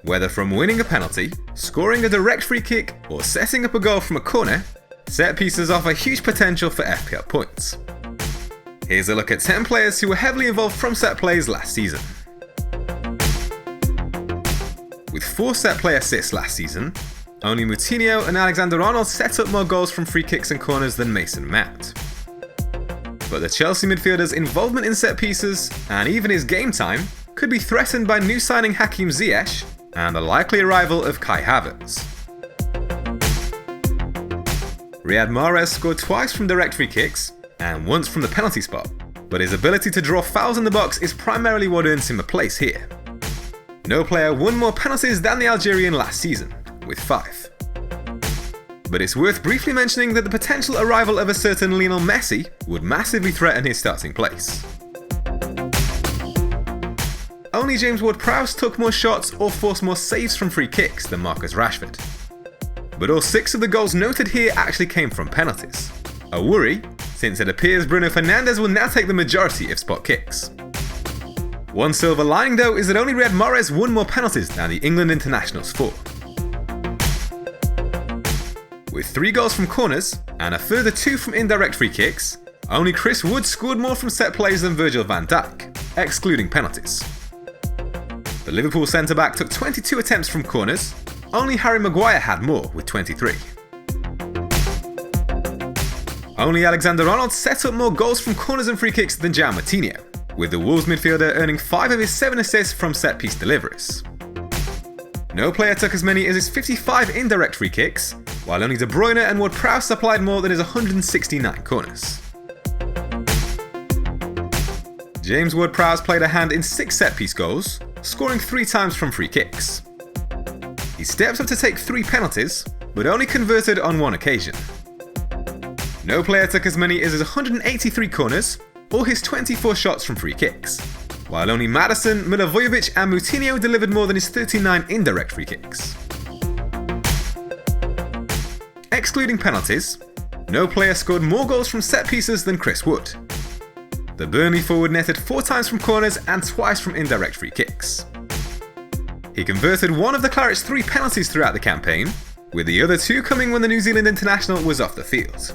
Whether from winning a penalty, scoring a direct free kick, or setting up a goal from a corner, set pieces offer huge potential for FPL points. Here's a look at 10 players who were heavily involved from set plays last season. With 4 set play assists last season, only Moutinho and Alexander-Arnold set up more goals from free kicks and corners than Mason Mount. But the Chelsea midfielder's involvement in set pieces, and even his game time, could be threatened by new signing Hakim Ziyech and the likely arrival of Kai Havertz. Riyad Mahrez scored twice from direct free kicks and once from the penalty spot, but his ability to draw fouls in the box is primarily what earns him a place here. No player won more penalties than the Algerian last season, with 5. But it's worth briefly mentioning that the potential arrival of a certain Lionel Messi would massively threaten his starting place. Only James Ward-Prowse took more shots or forced more saves from free kicks than Marcus Rashford. But all 6 of the goals noted here actually came from penalties. A worry, since it appears Bruno Fernandes will now take the majority of spot kicks. One silver lining though is that only Riyad Mahrez won more penalties than the England international's 4. With 3 goals from corners and a further 2 from indirect free kicks, only Chris Wood scored more from set plays than Virgil van Dijk, excluding penalties. The Liverpool centre-back took 22 attempts from corners, only Harry Maguire had more with 23. Only Alexander-Arnold set up more goals from corners and free kicks than João Moutinho, with the Wolves midfielder earning 5 of his 7 assists from set-piece deliveries. No player took as many as his 55 indirect free kicks, while only De Bruyne and Ward-Prowse supplied more than his 169 corners. James Ward-Prowse played a hand in 6 set-piece goals, scoring 3 times from free kicks. He stepped up to take 3 penalties, but only converted on 1 occasion. No player took as many as his 183 corners, or his 24 shots from free kicks, while only Maddison, Milivojevic and Moutinho delivered more than his 39 indirect free kicks. Excluding penalties, no player scored more goals from set pieces than Chris Wood. The Burnley forward netted 4 times from corners and twice from indirect free kicks. He converted 1 of the Claret's 3 penalties throughout the campaign, with the other 2 coming when the New Zealand international was off the field.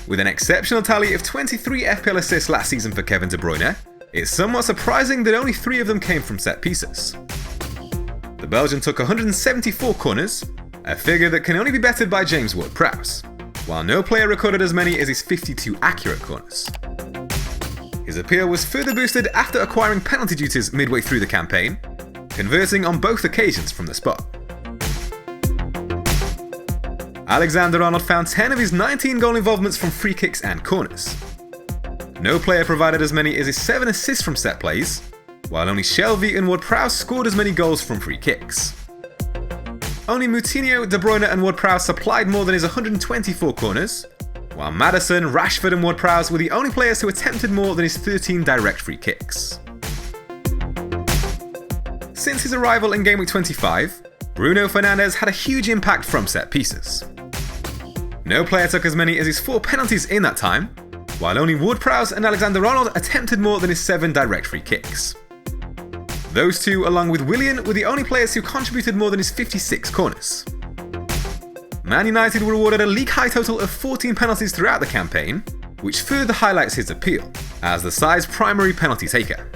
With an exceptional tally of 23 FPL assists last season for Kevin De Bruyne, it's somewhat surprising that only 3 of them came from set pieces. The Belgian took 174 corners, a figure that can only be bettered by James Ward-Prowse, while no player recorded as many as his 52 accurate corners. His appeal was further boosted after acquiring penalty duties midway through the campaign, converting on both occasions from the spot. Alexander-Arnold found 10 of his 19 goal involvements from free kicks and corners. No player provided as many as his 7 assists from set plays, while only Shelvey and Ward-Prowse scored as many goals from free kicks. Only Moutinho, De Bruyne and Ward-Prowse supplied more than his 124 corners, while Maddison, Rashford and Ward-Prowse were the only players who attempted more than his 13 direct free kicks. Since his arrival in Game Week 25, Bruno Fernandes had a huge impact from set pieces. No player took as many as his 4 penalties in that time, while only Ward-Prowse and Alexander-Arnold attempted more than his 7 direct free kicks. Those 2, along with Willian, were the only players who contributed more than his 56 corners. Man United were awarded a league-high total of 14 penalties throughout the campaign, which further highlights his appeal as the side's primary penalty taker.